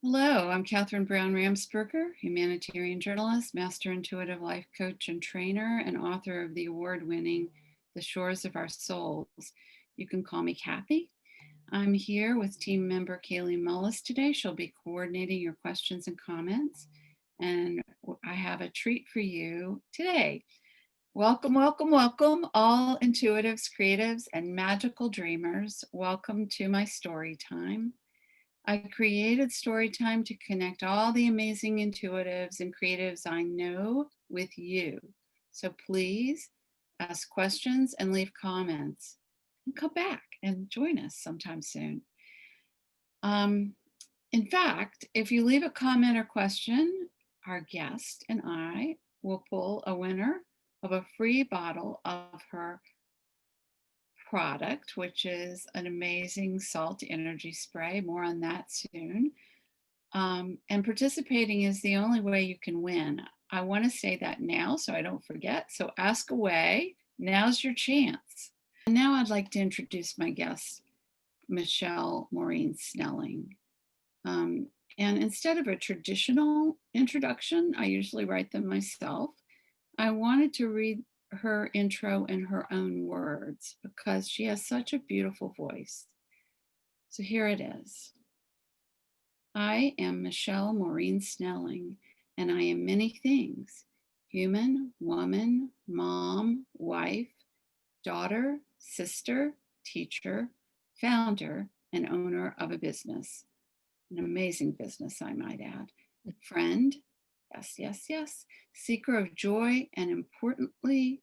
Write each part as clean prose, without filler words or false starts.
Hello, I'm Catherine Brown Ramsperger, humanitarian journalist, master intuitive life coach and trainer, and author of the award-winning The Shores of Our Souls. You can call me Kathy. I'm here with team member Kaylee Mullis today. She'll be coordinating your questions and comments, and I have a treat for you today. Welcome, welcome, welcome, all intuitives, creatives, and magical dreamers. Welcome to my story time. I created Storytime to connect all the amazing intuitives and creatives I know with you. So please ask questions and leave comments and come back and join us sometime soon. In fact, if you leave a comment or question, our guest and I will pull a winner of a free bottle of her product, which is an amazing salt energy spray. More on that soon. And participating is the only way you can win. I want to say that now so I don't forget. So ask away. Now's your chance. And now I'd like to introduce my guest, Michele Maureen Snelling. And instead of a traditional introduction, I usually write them myself. I wanted to read her intro in her own words because she has such a beautiful voice. So here it is. I am Michele Maureen Snelling, and I am many things: human, woman, mom, wife, daughter, sister, teacher, founder, and owner of a business. An amazing business, I might add. Friend, yes, yes, yes. Seeker of joy, and importantly,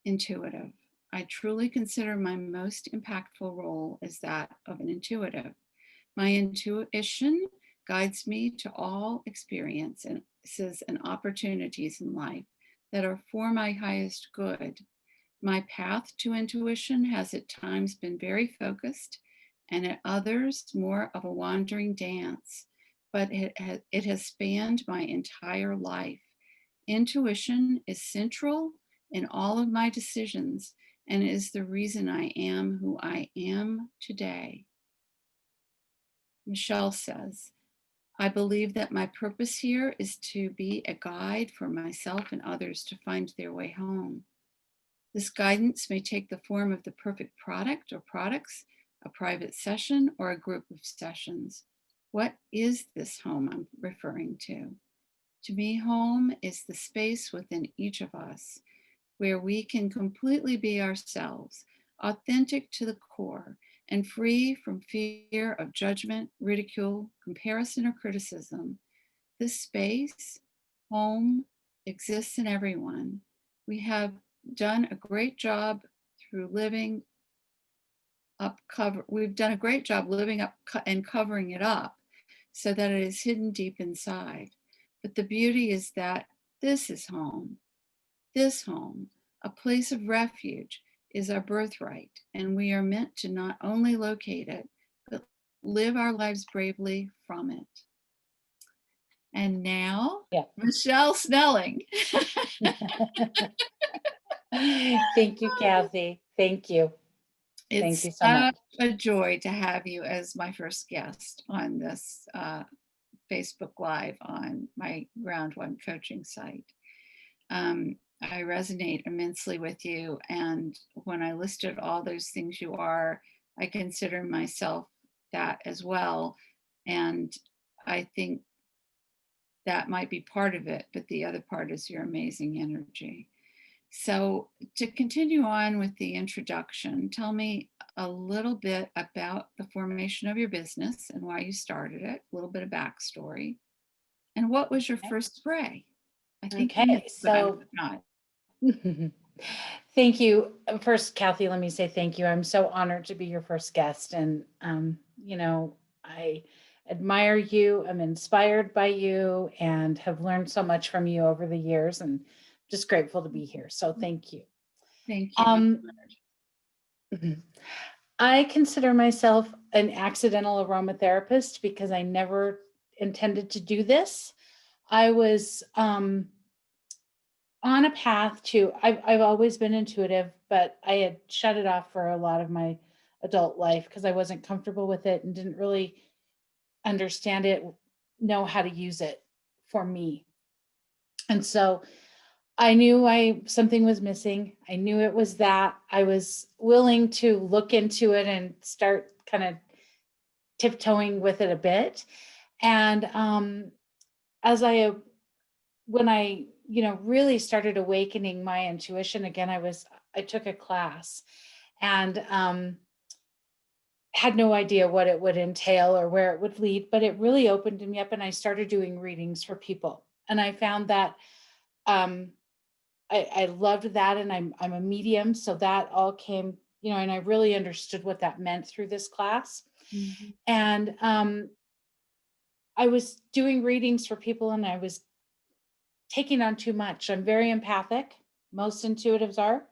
intuitive. I truly consider my most impactful role as that of an intuitive. My intuition guides me to all experiences and opportunities in life that are for my highest good. My path to intuition has at times been very focused and at others more of a wandering dance, but it has spanned my entire life. Intuition is central in all of my decisions and is the reason I am who I am today. Michele says, I believe that my purpose here is to be a guide for myself and others to find their way home. This guidance may take the form of the perfect product or products, a private session, or a group of sessions. What is this home I'm referring to? To me, home is the space within each of us where we can completely be ourselves, authentic to the core, and free from fear of judgment, ridicule, comparison, or criticism. This space, home, exists in everyone. We have done a great job through living up we've done a great job living up and covering it up so that it is hidden deep inside. But the beauty is that this is home. This home, a place of refuge, is our birthright, and we are meant to not only locate it, but live our lives bravely from it. And now, Michele Snelling. Thank you, Kathy. Thank you. Thank you so much. It's a joy to have you as my first guest on this Facebook Live on my Ground One coaching site. I resonate immensely with you. And when I listed all those things you are, I consider myself that as well. And I think that might be part of it, but the other part is your amazing energy. So to continue on with the introduction, tell me a little bit about the formation of your business and why you started it, a little bit of backstory. And what was your first spray? I think Okay, so thank you. First, Kathy, let me say thank you. I'm so honored to be your first guest. And, I admire you. I'm inspired by you and have learned so much from you over the years and just grateful to be here. So thank you. Thank you. I consider myself an accidental aromatherapist because I never intended to do this. I was on a path to, I've always been intuitive, but I had shut it off for a lot of my adult life because I wasn't comfortable with it and didn't really understand it know how to use it for me. And so I knew something was missing. I knew it was that. I was willing to look into it and start kind of tiptoeing with it a bit. And as I when I, really started awakening my intuition again, I took a class and had no idea what it would entail or where it would lead, but it really opened me up and I started doing readings for people. And I found that um, I loved that, and I'm a medium, so that all came, and I really understood what that meant through this class. Mhm. And I was doing readings for people, and I was taking on too much. I'm very empathic. Most intuitives are.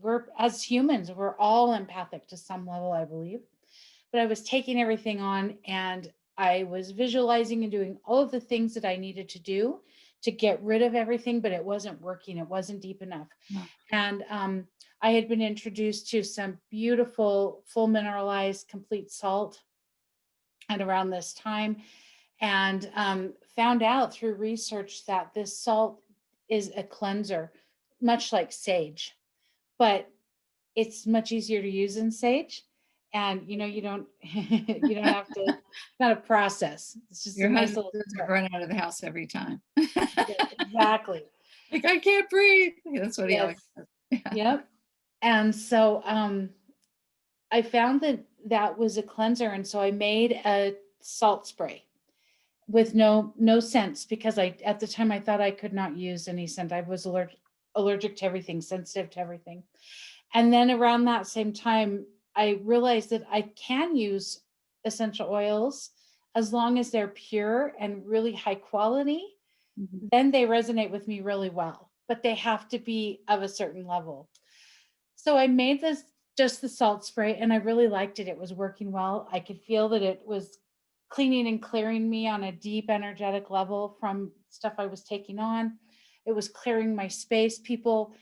We're as humans, we're all empathic to some level, I believe. But I was taking everything on, and I was visualizing and doing all of the things that I needed to do to get rid of everything, but it wasn't working. It wasn't deep enough. No. And I had been introduced to some beautiful full mineralized complete salt at around this time, and found out through research that this salt is a cleanser, much like sage, but it's much easier to use than sage. And you don't you don't have to kind of process. It's just a Your nice husband little doesn't stir. run out of the house every time. Yes, exactly. Like, I can't breathe. Yeah, that's what he always Yes. says. Yeah. Yep. And so I found that that was a cleanser, and so I made a salt spray with no scents, because I at the time I thought I could not use any scent. I was allergic to everything, sensitive to everything. And then around that same time, I realized that I can use essential oils as long as they're pure and really high quality. Mhm. Then they resonate with me really well, but they have to be of a certain level. So I made this just the salt spray, and I really liked it. It was working well. I could feel that it was cleaning and clearing me on a deep energetic level from stuff I was taking on. It was clearing my space. People,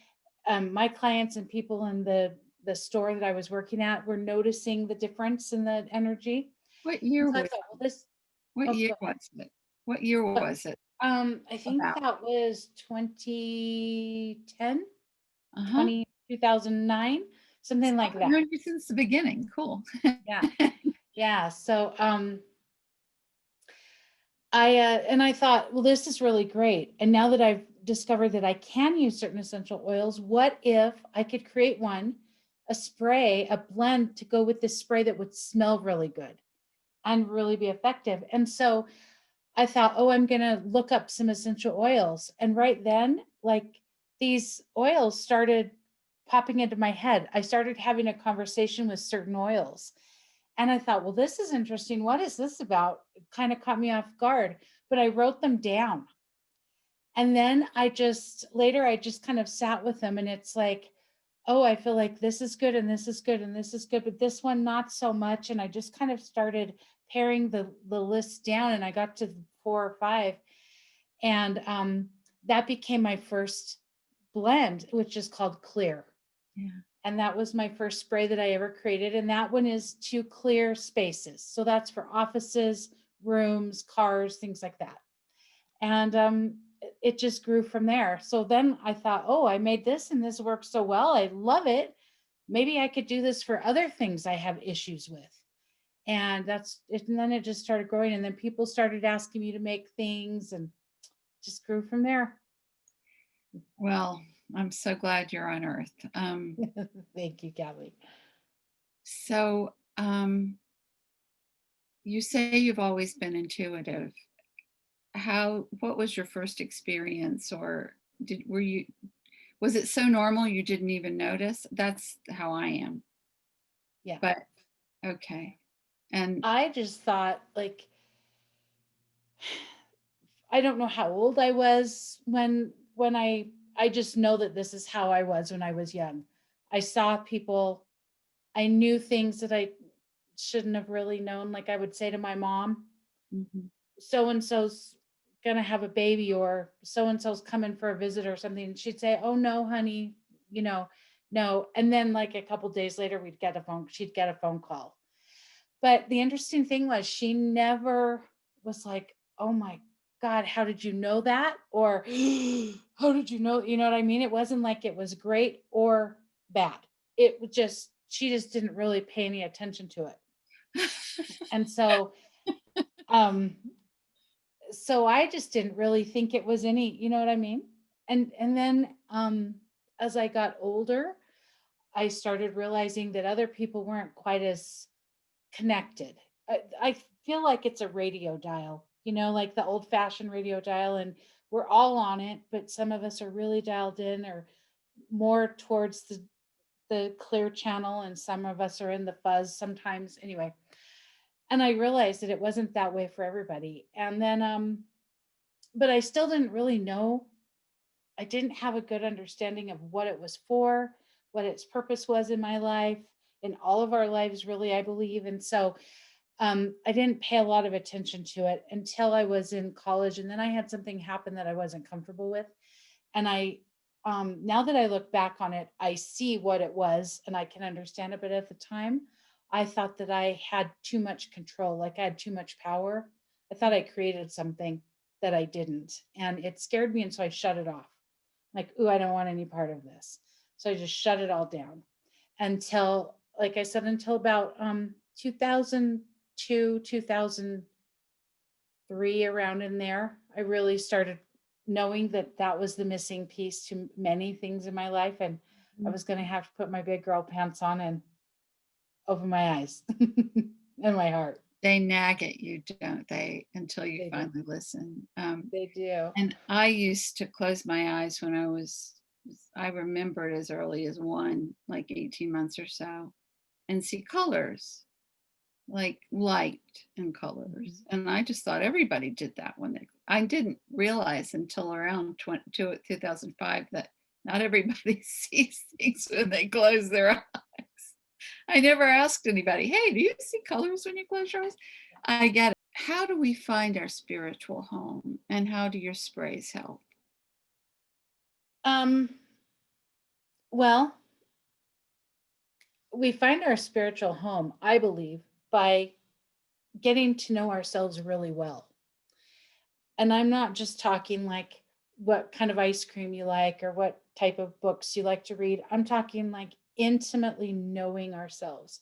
my clients and people in the store that I was working at were noticing the difference in the energy. What And year so I was thought, well, this. what Oh, year go ahead. was it? What year was it I think about? that was 2010, Uh-huh. 2009, So something like I've that. known you since the beginning. Cool. Yeah. Yeah. So and I thought, well, this is really great. And now that I've discovered that I can use certain essential oils, what if I could create a spray, a blend to go with this spray that would smell really good and really be effective? And so I thought, oh, I'm going to look up some essential oils. And right then, like, these oils started popping into my head. I started having a conversation with certain oils. And I thought, well, this is interesting. What is this about? It kind of caught me off guard, but I wrote them down. And then later, I just kind of sat with them, and it's like, oh, I feel like this is good and this is good and this is good, but this one not so much. And I just kind of started paring the list down, and I got to 4 or 5. And that became my first blend, which is called Clear. Yeah. And that was my first spray that I ever created. And that one is to clear spaces. So that's for offices, rooms, cars, things like that. And it just grew from there. So then I thought, oh, I made this and this works so well. I love it. Maybe I could do this for other things I have issues with. And that's it. And then it just started growing. And then people started asking me to make things, and just grew from there. Well, I'm so glad you're on Earth. Thank you, Gabby. So you say you've always been intuitive. What was your first experience, or was it so normal you didn't even notice? That's how I am. Yeah. But okay. And I just thought, like, I don't know how old I was when I just know that this is how I was when I was young. I saw people, I knew things that I shouldn't have really known. Like, I would say to my mom, mhm, so and so's gonna have a baby, or so and so's coming for a visit or something. And she'd say, oh no, honey, you know, no. And then like a couple days later, she'd get a phone call. But the interesting thing was she never was like, oh my God, how did you know that? Or how did you know? You know what I mean? It wasn't like it was great or bad. It was just, she just didn't really pay any attention to it. And um, so I just didn't really think it was any, you know what I mean? And then as I got older, I started realizing that other people weren't quite as connected. I feel like it's a radio dial, you know, like the old fashioned radio dial, and we're all on it, but some of us are really dialed in or more towards the clear channel, and some of us are in the fuzz sometimes. Anyway, and I realized that it wasn't that way for everybody. And then, but I still didn't really know. I didn't have a good understanding of what it was for, what its purpose was in my life, in all of our lives, really, I believe. And so I didn't pay a lot of attention to it until I was in college. And then I had something happen that I wasn't comfortable with. And now that I look back on it, I see what it was and I can understand it. But at the time, I thought that I had too much control, like I had too much power. I thought I created something that I didn't. And it scared me. And so I shut it off. Like, ooh, I don't want any part of this. So I just shut it all down until, like I said, until about 2002, 2003, around in there. I really started knowing that that was the missing piece to many things in my life. And I was going to have to put my big girl pants on and open my eyes and my heart. They nag at you, don't they, until you They do. finally listen. They do. And I used to close my eyes when I remembered as early as one, like 18 months or so, and see colors, like light and colors. And I just thought everybody did that I didn't realize until around 2005 that not everybody sees things when they close their eyes. I never asked anybody, hey, do you see colors when you close your eyes? I get it. How do we find our spiritual home, and how do your sprays help? Um, well, we find our spiritual home, I believe, by getting to know ourselves really well. And I'm not just talking like what kind of ice cream you like or what type of books you like to read. I'm talking like intimately knowing ourselves.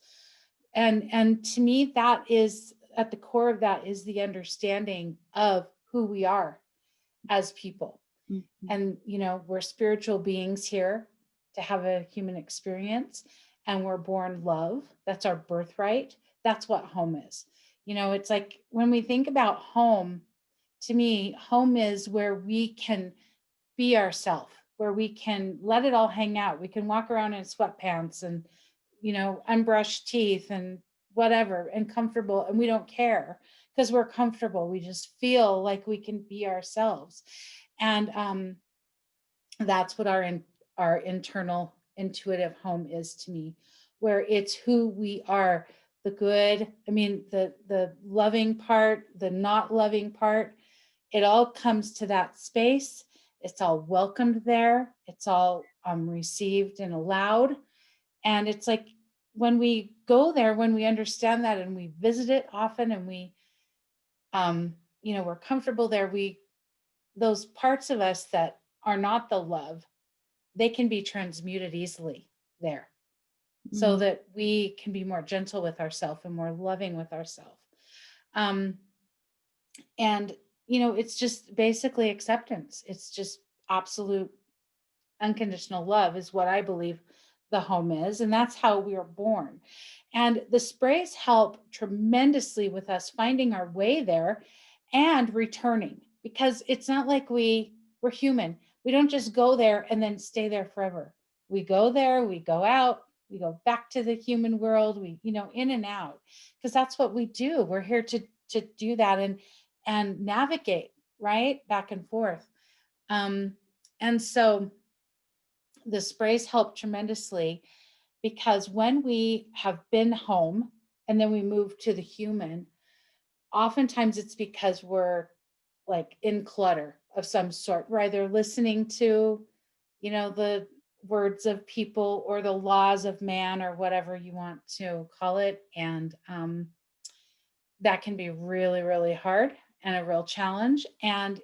And to me, that is at the core of that is the understanding of who we are as people. Mhm. And we're spiritual beings here to have a human experience, and we're born love. That's our birthright. That's what home is. It's like when we think about home, to me, home is where we can be ourselves, where we can let it all hang out. We can walk around in sweatpants and unbrushed teeth and whatever, and comfortable, and we don't care because we're comfortable. We just feel like we can be ourselves. And that's what our internal intuitive home is to me, where it's who we are, the good, I mean, the loving part, the not loving part. It all comes to that space. It's all welcomed there. It's all received and allowed. And it's like when we go there, when we understand that and we visit it often, and we're comfortable there, those parts of us that are not the love, they can be transmuted easily there, so Mm. that we can be more gentle with ourselves and more loving with ourselves. Um, and it's just basically acceptance. It's just absolute unconditional love is what I believe the home is, and that's how we are born. And the sprays help tremendously with us finding our way there and returning, because it's not like we're human. We don't just go there and then stay there forever. We go there, we go out, we go back to the human world, we in and out, because that's what we do. We're here to do that and navigate right back and forth. And so the sprays help tremendously, because when we have been home and then we move to the human, oftentimes it's because we're like in clutter of some sort. We're either listening to, the words of people or the laws of man or whatever you want to call it. And that can be really, really hard. and a real challenge, and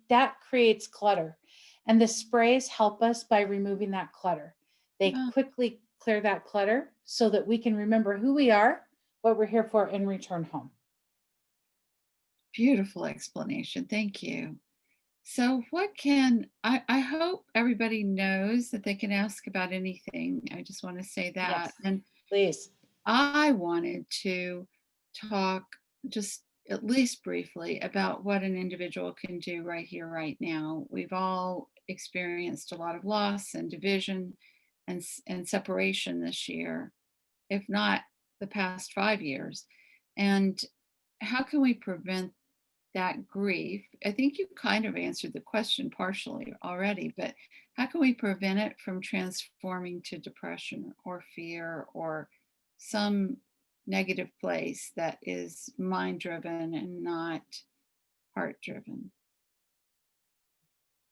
that creates clutter. And the sprays help us by removing that clutter. They Oh, quickly clear that clutter so that we can remember who we are, what we're here for, and return home. beautiful explanation. Thank you. So, I hope everybody knows that they can ask about anything. I just want to say that. Yes, And please. I wanted to talk just at least briefly about what an individual can do right here, right now. We've all experienced a lot of loss and division and separation this year, if not the past 5 years. And how can we prevent that grief? I think you kind of answered the question partially already, but how can we prevent it from transforming to depression or fear or some negative place that is mind driven and not heart driven?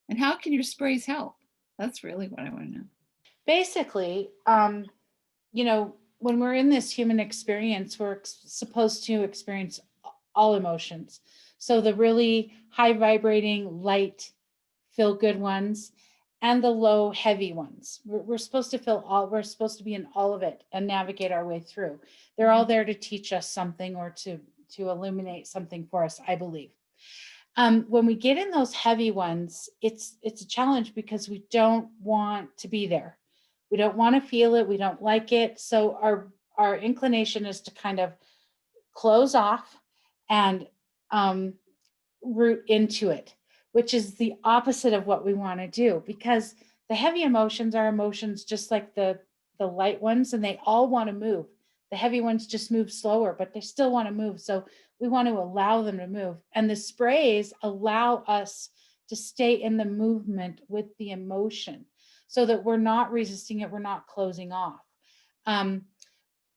And how can your sprays help? That's really what I want to know. Basically, when we're in this human experience, we're supposed to experience all emotions. So the really high vibrating, light, feel good ones, and the low, heavy ones. We're supposed to feel all, we're supposed to be in all of it and navigate our way through. They're all Mhm. there to teach us something or to illuminate something for us, I believe. When we get in those heavy ones, it's a challenge because we don't want to be there. We don't want to feel it. We don't like it. So our inclination is to kind of close off and um, root into it, which is the opposite of what we want to do, because the heavy emotions are emotions just like the light ones, and they all want to move. The heavy ones just move slower, but they still want to move. So we want to allow them to move. And the sprays allow us to stay in the movement with the emotion so that we're not resisting it, we're not closing off. Um,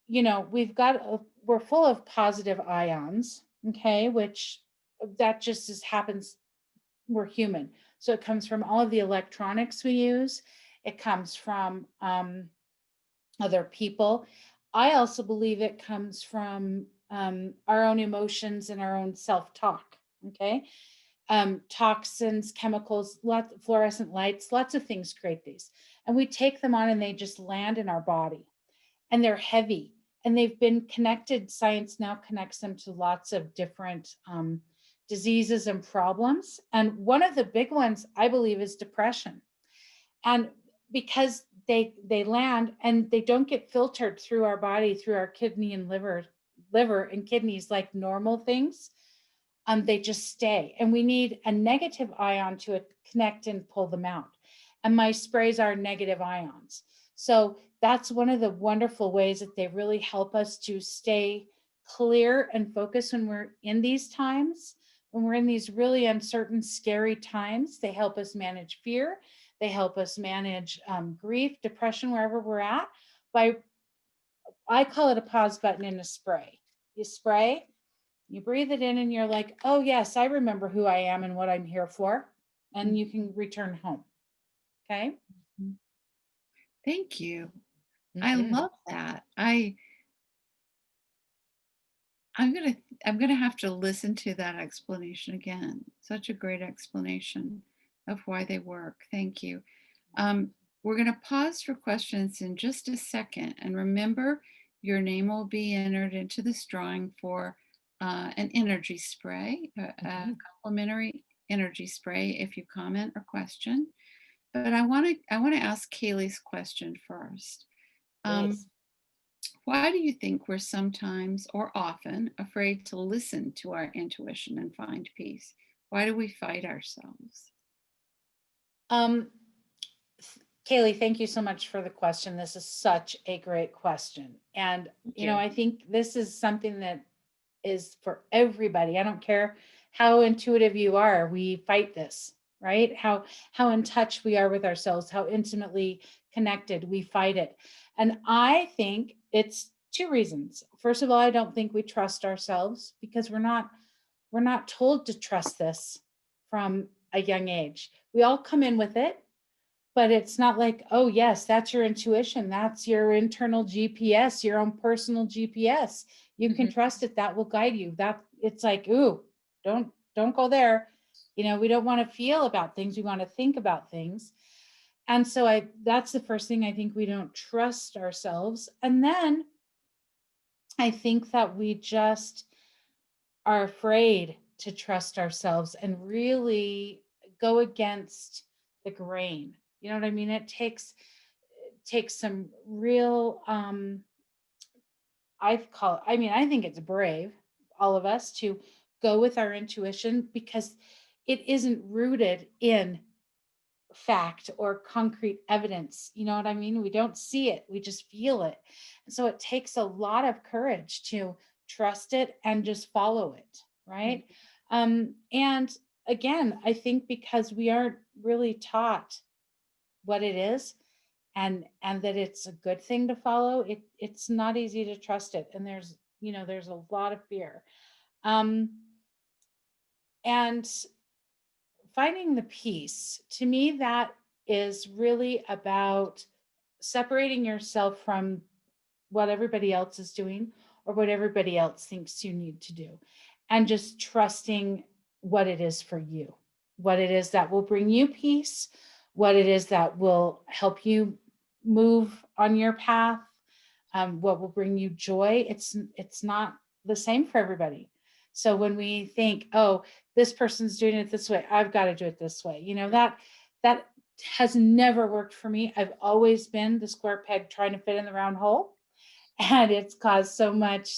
we're full of positive ions, okay, which that just happens. We're human. So it comes from all of the electronics we use. It comes from other people. I also believe it comes from our own emotions and our own self-talk. Okay. Toxins, chemicals, lots of fluorescent lights, lots of things create these. And we take them on and they just land in our body, and they're heavy, and they've been connected. Science now connects them to lots of different diseases and problems. And one of the big ones, I believe, is depression. And because they land and they don't get filtered through our body, through our kidney and liver and kidneys like normal things, they just stay. And we need a negative ion to connect and pull them out. And my sprays are negative ions. So that's one of the wonderful ways that they really help us to stay clear and focused when we're in these times. When we're in these really uncertain, scary times, they help us manage fear. They help us manage grief, depression, wherever we're at. I call it a pause button in a spray. You spray, you breathe it in, and you're like, oh, yes, I remember who I am and what I'm here for. And you can return home. Okay. Mhm. Thank you. I Mm-hmm. love that. I'm gonna I'm gonna have to listen to that explanation again. Such a great explanation of why they work. Thank you. We're gonna pause for questions in just a second, and remember, your name will be entered into this drawing for an energy spray, a Mm-hmm. complimentary energy spray if you comment or question. But I want to ask Kaylee's question first. Um, Please. why do you think we're sometimes or often afraid to listen to our intuition and find peace? Why do we fight ourselves? Um, Kaylee, thank you so much for the question. This is such a great question. And, Thank you. I think this is something that is for everybody. I don't care how intuitive you are. We fight this, right? How in touch we are with ourselves, how intimately connected we fight it. And I think it's two reasons. First of all, I don't think we trust ourselves because we're not told to trust this from a young age. We all come in with it, but it's not like, oh yes, that's your intuition, that's your internal GPS, your own personal GPS. You can Mhm. trust it, that will guide you. That it's like, ooh, don't don't go there. We don't want to feel about things. We want to think about things. And so that's the first thing. I think we don't trust ourselves. And then I think that we just are afraid to trust ourselves and really go against the grain. You know what I mean? It takes some real I think it's brave, all of us, to go with our intuition, because it isn't rooted in fact or concrete evidence. You know what I mean? We don't see it, we just feel it. And so it takes a lot of courage to trust it and just follow it, right? And again, I think because we aren't really taught what it is, and that it's a good thing to follow, it's not easy to trust it. And there's a lot of fear. And finding the peace, to me, that is really about separating yourself from what everybody else is doing or what everybody else thinks you need to do, and just trusting what it is for you, what it is that will bring you peace, what it is that will help you move on your path, what will bring you joy. It's not the same for everybody. So when we think, oh, this person's doing it this way, I've got to do it this way, that has never worked for me. I've always been the square peg trying to fit in the round hole, and it's caused so much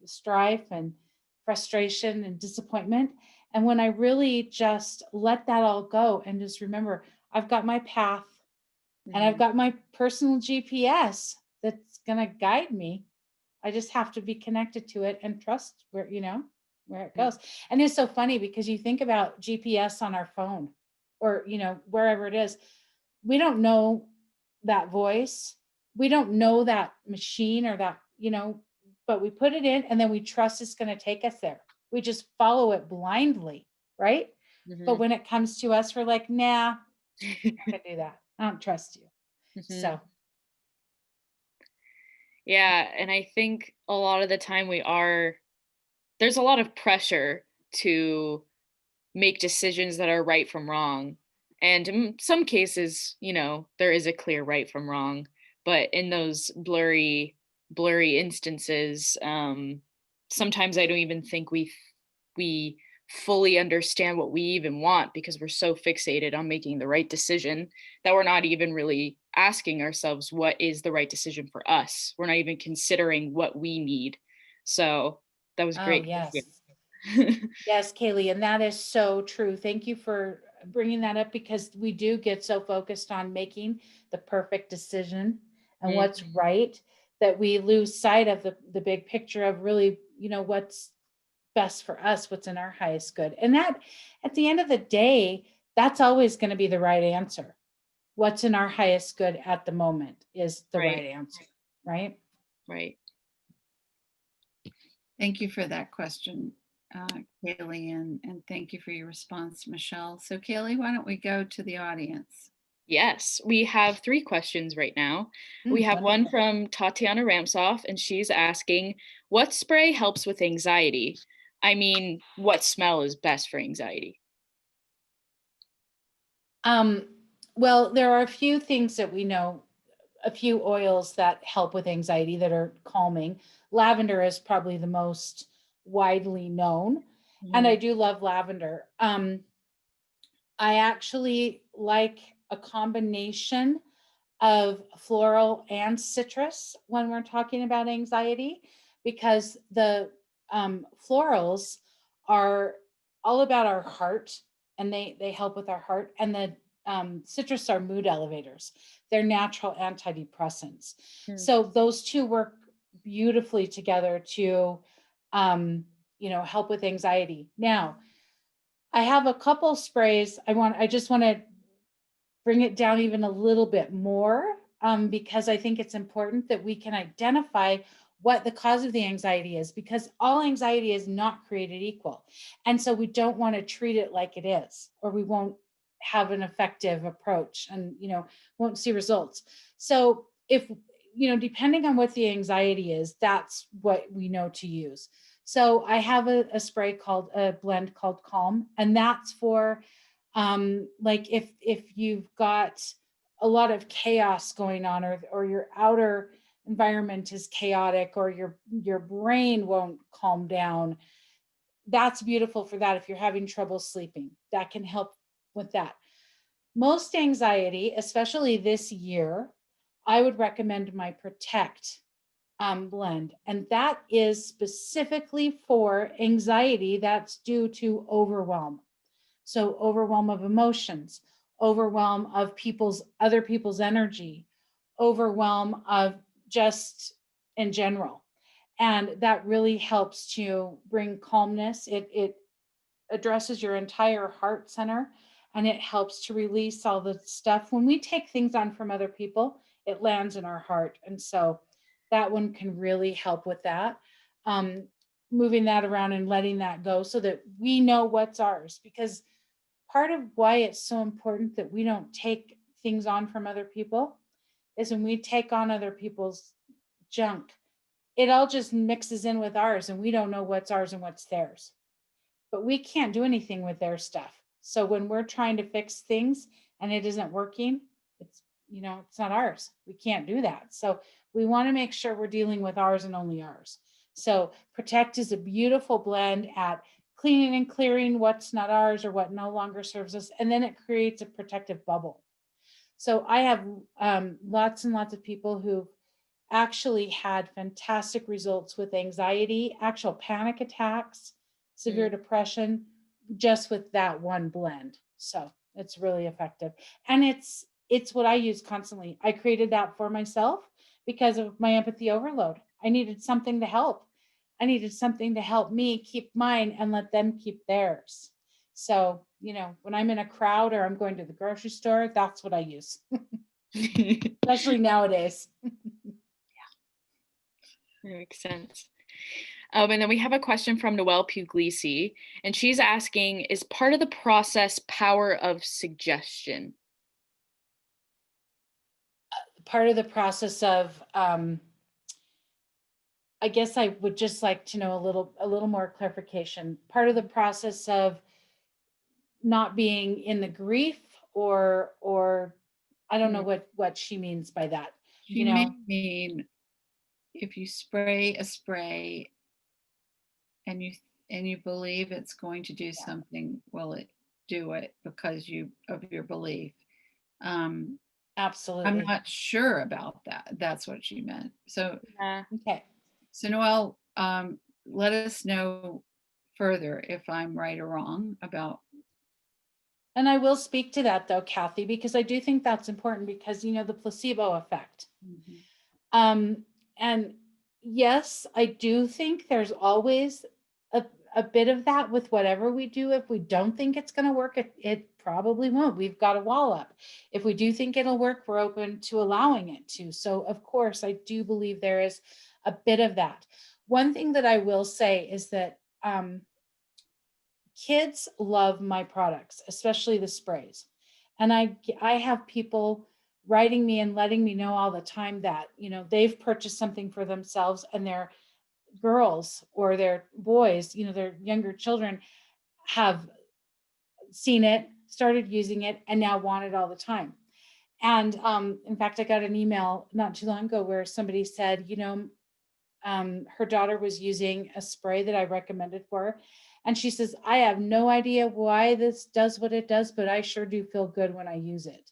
strife and frustration and disappointment. And when I really just let that all go and just remember, I've got my path, and I've got my personal GPS that's going to guide me. I just have to be connected to it and trust where it goes. And it's so funny because you think about GPS on our phone or, wherever it is, we don't know that voice. We don't know that machine or that, but we put it in and then we trust it's going to take us there. We just follow it blindly, right? But when it comes to us, we're like, nah, I'm not gonna do that. I don't trust you. So Yeah, and I think a lot of the time there's a lot of pressure to make decisions that are right from wrong. And in some cases, there is a clear right from wrong, but in those blurry instances, sometimes I don't even think we fully understand what we even want, because we're so fixated on making the right decision that we're not even really asking ourselves what is the right decision for us. We're not even considering what we need. So that was great. yes. Yes, Kaylee, and that is so true. Thank you for bringing that up, because we do get so focused on making the perfect decision and what's right, that we lose sight of the big picture of really, what's best for us, what's in our highest good. And that, at the end of the day, that's always going to be the right answer. What's in our highest good at the moment is the right answer, right? Right. Thank you for that question, Kaylee, and thank you for your response, Michele. So Kaylee, why don't we go to the audience? Yes, we have 3 questions right now. We have one from Tatiana Ramsoff, and she's asking, what spray helps with anxiety? I mean, what smell is best for anxiety? Well, there are a few things that we know, a few oils that help with anxiety that are calming. Lavender is probably the most widely known, and I do love lavender. I actually like a combination of floral and citrus when we're talking about anxiety, because the florals are all about our heart, and they help with our heart, and the citrus are mood elevators. They're natural antidepressants. So those two work beautifully together to help with anxiety. Now, I have a couple sprays. I just want to bring it down even a little bit more, because I think it's important that we can identify what the cause of the anxiety is, because all anxiety is not created equal. And so we don't want to treat it like it is, or we won't have an effective approach and, won't see results. So if, depending on what the anxiety is, that's what we know to use. So I have a spray called a blend called Calm, and that's for like if you've got a lot of chaos going on, or your outer environment is chaotic, or your brain won't calm down. That's beautiful for that. If you're having trouble sleeping, that can help with that. Most anxiety, especially this year, I would recommend my Protect blend. And that is specifically for anxiety that's due to overwhelm. So overwhelm of emotions, overwhelm of other people's energy, overwhelm of just in general. And that really helps to bring calmness. It addresses your entire heart center, and it helps to release all the stuff. When we take things on from other people, it lands in our heart. And so that one can really help with that. Moving that around and letting that go so that we know what's ours. Because part of why it's so important that we don't take things on from other people is when we take on other people's junk, it all just mixes in with ours, and we don't know what's ours and what's theirs. But we can't do anything with their stuff. So when we're trying to fix things and it isn't working, it's not ours. We can't do that. So we want to make sure we're dealing with ours and only ours. So Protect is a beautiful blend at cleaning and clearing what's not ours or what no longer serves us. And then it creates a protective bubble. So I have lots and lots of people who've actually had fantastic results with anxiety, actual panic attacks, severe depression, just with that one blend. So it's really effective. And it's what I use constantly. I created that for myself because of my empathy overload. I needed something to help. I needed something to help me keep mine and let them keep theirs. So, when I'm in a crowd or I'm going to the grocery store, that's what I use, especially nowadays. That makes sense. And then we have a question from Noelle Puglisi, and she's asking, is part of the process power of suggestion? Part of the process of, I guess I would just like to know a little more clarification. Part of the process of not being in the grief, or I don't know what she means by that. She may mean if you spray a spray and you believe it's going to do something, will it do it because of your belief? Absolutely. I'm not sure about that. That's what she meant. So okay. So Noelle, let us know further if I'm right or wrong about. And I will speak to that though, Kathy, because I do think that's important, because the placebo effect. And yes, I do think there's always a bit of that with whatever we do. If we don't think it's going to work, it probably won't. We've got a wall up. If we do think it'll work, we're open to allowing it to. So of course, I do believe there is a bit of that. One thing that I will say is that kids love my products, especially the sprays. And I have people writing me and letting me know all the time that, they've purchased something for themselves, and their girls or their boys, their younger children, have seen it, started using it, and now want it all the time. And in fact, I got an email not too long ago where somebody said, her daughter was using a spray that I recommended for her. And she says, I have no idea why this does what it does, but I sure do feel good when I use it.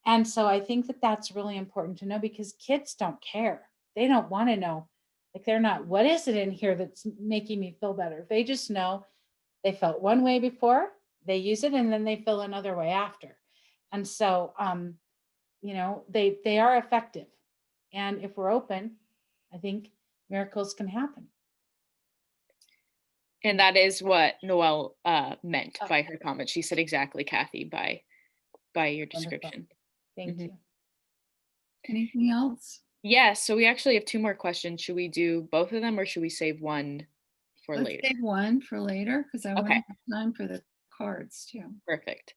And so I think that that's really important to know, because kids don't care. They don't want to know. Like, they're not, what is it in here that's making me feel better? They just know they felt one way before, they use it, and then they feel another way after. And so, they are effective. And if we're open, I think miracles can happen. And that is what Noelle meant by her comment. She said exactly, Kathy, by your description. Thank you. Anything else? Yes. So we actually have 2 more questions. Should we do both of them, or should we save one for Let's later? save one for later, because I want to have time for the cards too. Perfect.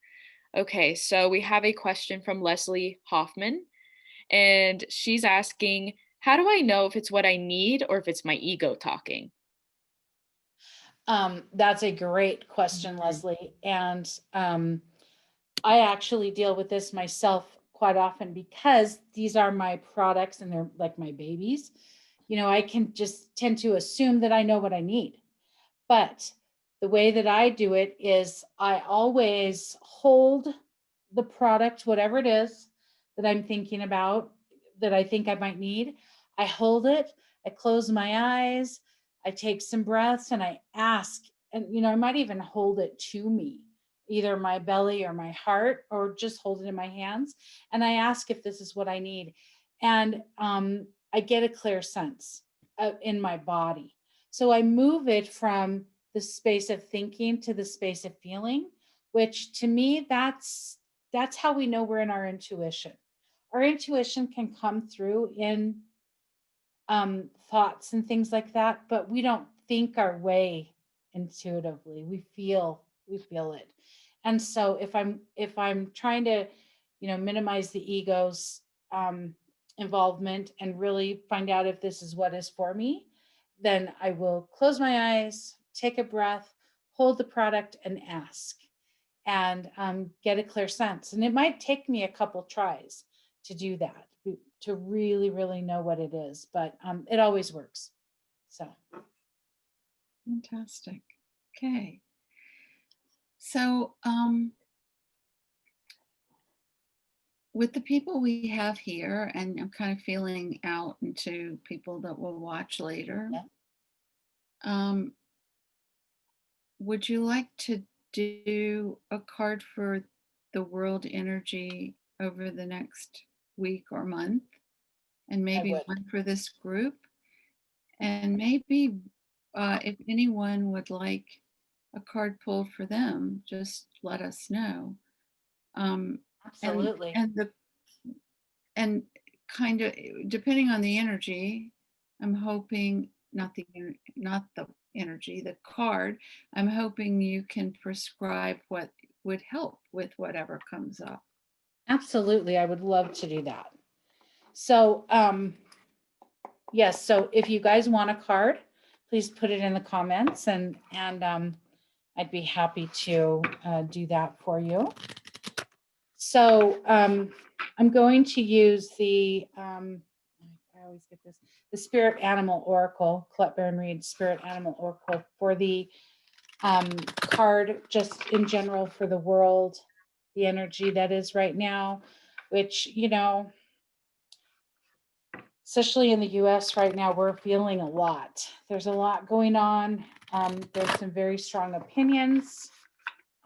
Okay, so we have a question from Leslie Hoffman, and she's asking, how do I know if it's what I need or if it's my ego talking? That's a great question, Leslie. And I actually deal with this myself quite often because these are my products and they're like my babies. You know, I can just tend to assume that I know what I need. But the way that I do it is I always hold the product, whatever it is that I'm thinking about, that I think I might need. I hold it, I close my eyes, I take some breaths, and I ask. And, you know, I might even hold it to me, either my belly or my heart, or just hold it in my hands. And I ask if this is what I need. And I get a clear sense in my body. So I move it from the space of thinking to the space of feeling, which to me, that's how we know we're in our intuition. Our intuition can come through in thoughts and things like that, but we don't think our way intuitively. We feel it. And so if I'm trying to, you know, minimize the ego's involvement and really find out if this is what is for me, then I will close my eyes, take a breath, hold the product, and ask, and get a clear sense. And it might take me a couple tries to do that, to really, really know what it is, but it always works. So Fantastic. Okay. So with the people we have here, and I'm kind of feeling out into people that will watch later, yeah. Would you like to do a card for the world energy over the next week or month? And maybe would. one for this group? And maybe if anyone would like a card pulled for them, just let us know. And Absolutely. and kind of depending on the energy, I'm hoping not the energy, the card. I'm hoping you can prescribe what would help with whatever comes up. Absolutely. I would love to do that. So yes, so if you guys want a card, please put it in the comments, and I'd be happy to do that for you. So I'm going to use the I always get this, the Spirit Animal Oracle, Colette Baron Reed Spirit Animal Oracle, for the card just in general for the world, the energy that is right now, which, you know, especially in the US right now, we're feeling a lot. There's a lot going on. There's some very strong opinions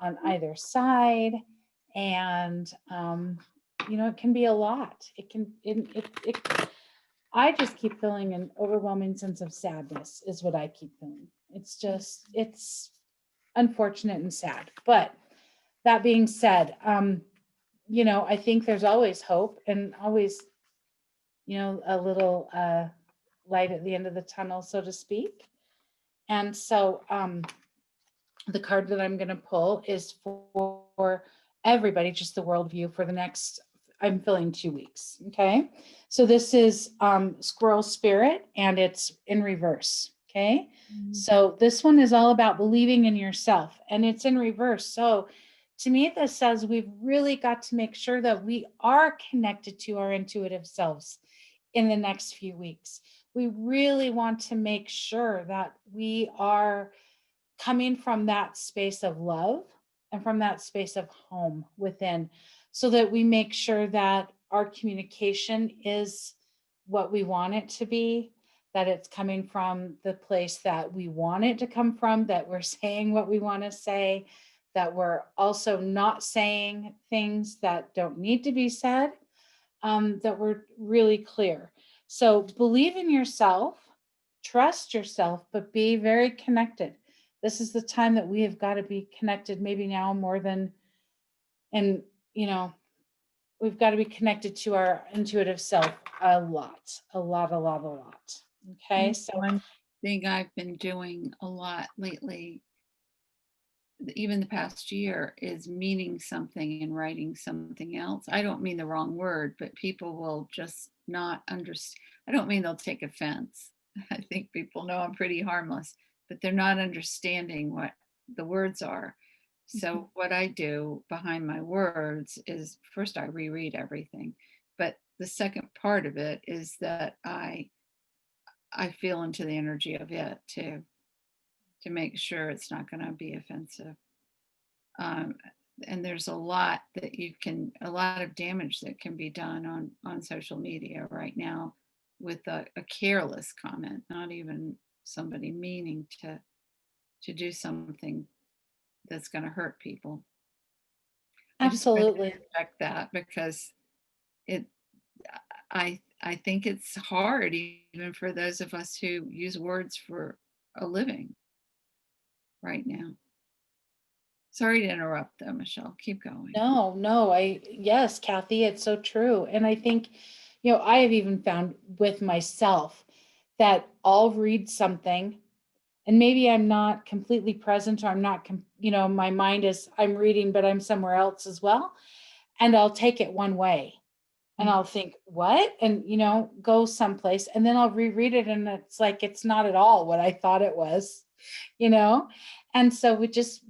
on either side. And, you know, it can be a lot. I just keep feeling an overwhelming sense of sadness is what I keep feeling. It's unfortunate and sad. But that being said, you know, I think there's always hope and always, you know, a little light at the end of the tunnel, so to speak. And so the card that I'm going to pull is for everybody, just the worldview for the next, I'm feeling 2 weeks. Okay. So this is Squirrel Spirit, and it's in reverse. Okay. So this one is all about believing in yourself, and it's in reverse. So to me, this says we've really got to make sure that we are connected to our intuitive selves in the next few weeks. We really want to make sure that we are coming from that space of love and from that space of home within, so that we make sure that our communication is what we want it to be, that it's coming from the place that we want it to come from, that we're saying what we want to say, that we're also not saying things that don't need to be said, that we're really clear. So believe in yourself, trust yourself, but be very connected. This is the time that we have got to be connected, maybe now more than, and, you know, we've got to be connected to our intuitive self a lot. Okay. So One thing I've been doing a lot lately, even the past year, is meaning something and writing something else. I don't mean the wrong word, but people will just not understand. I don't mean they'll take offense. I think people know I'm pretty harmless, but they're not understanding what the words are. So what I do behind my words is first I reread everything, but the second part of it is that I feel into the energy of it too, to make sure it's not going to be offensive. Um, and there's a lot of damage that can be done on social media right now with a careless comment, not even somebody meaning to do something that's going to hurt people. I just wanted to Absolutely. interject that because it I think it's hard even for those of us who use words for a living right now. Sorry to interrupt though, Michele. Keep going. No, yes, Kathy, it's so true. And I think, I have even found with myself that I'll read something and maybe I'm not completely present, or I'm not, my mind is, I'm reading, but I'm somewhere else as well. And I'll take it one way and I'll think, what? And, go someplace, and then I'll reread it. And it's like, it's not at all what I thought it was, you know? And so we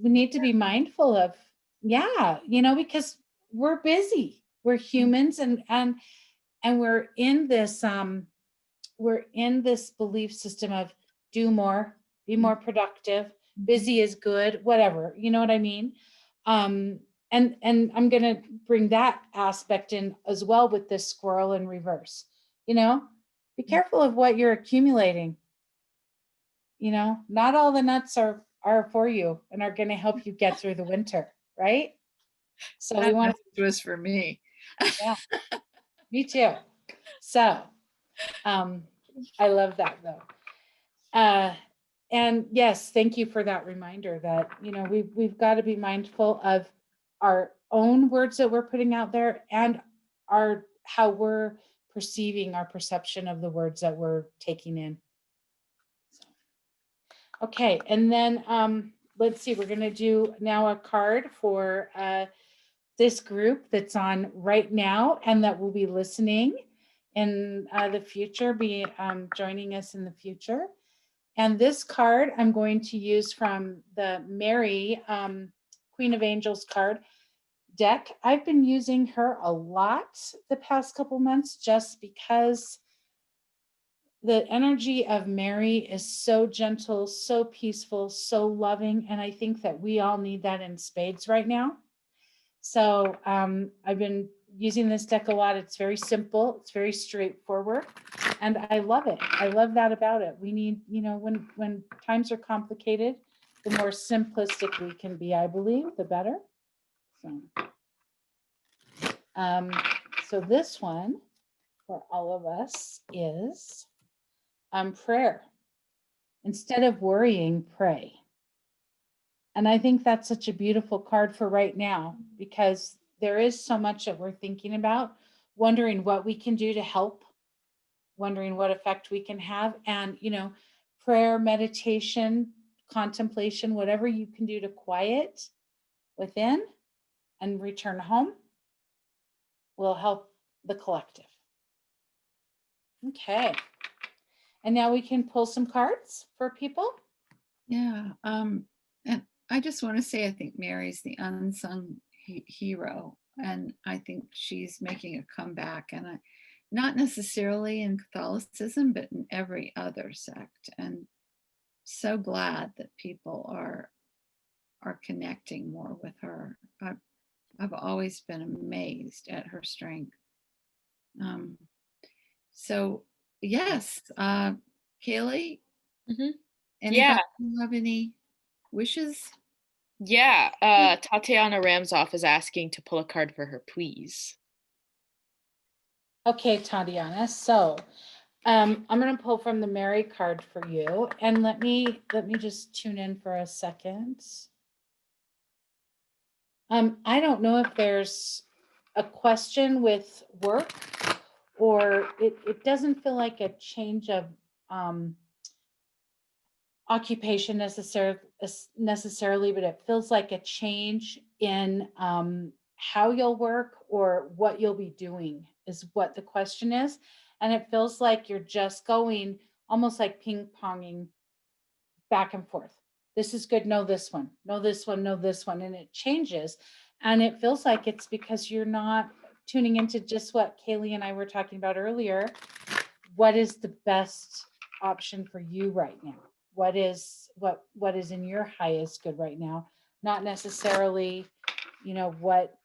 need to be mindful of, because we're busy, we're humans, and we're in this, belief system of do more, be more productive, busy is good, whatever, you know what I mean? And I'm going to bring that aspect in as well with this squirrel in reverse. Be careful of what you're accumulating. Not all the nuts are for you and are going to help you get through the winter, right? So that we want message was for me. Yeah, me too. So I love that though. And yes, thank you for that reminder that, we've got to be mindful of our own words that we're putting out there and how we're perceiving our perception of the words that we're taking in. Okay, and then let's see, we're going to do now a card for this group that's on right now and that will be listening in the future, be joining us in the future. And this card I'm going to use from the Mary Queen of Angels card deck. I've been using her a lot the past couple months just because the energy of Mary is so gentle, so peaceful, so loving. And I think that we all need that in spades right now. So I've been using this deck a lot. It's very simple. It's very straightforward. And I love it. I love that about it. We need, when times are complicated, the more simplistic we can be, I believe, the better. So this one for all of us is prayer. Instead of worrying, pray. And I think that's such a beautiful card for right now, because there is so much that we're thinking about, wondering what we can do to help, wondering what effect we can have. And, prayer, meditation, contemplation, whatever you can do to quiet within and return home will help the collective. Okay. And now we can pull some cards for people. Yeah. And I just want to say, I think Mary's the unsung hero. And I think she's making a comeback, and not necessarily in Catholicism, but in every other sect. And so glad that people are connecting more with her. I've always been amazed at her strength. So yes, Kaylee, anybody have any wishes? Yeah, Tatiana Ramsoff is asking to pull a card for her, please. Okay, Tatiana. So I'm going to pull from the Mary card for you, and let me just tune in for a second. I don't know if there's a question with work, or it doesn't feel like a change of occupation necessarily, but it feels like a change in how you'll work or what you'll be doing is what the question is. And it feels like you're just going almost like ping-ponging back and forth. This is good, no, this one, no, this one, no, this one. And it changes. And it feels like it's because you're not tuning into just what Kaylee and I were talking about earlier. What is the best option for you right now? What is in your highest good right now? Not necessarily, what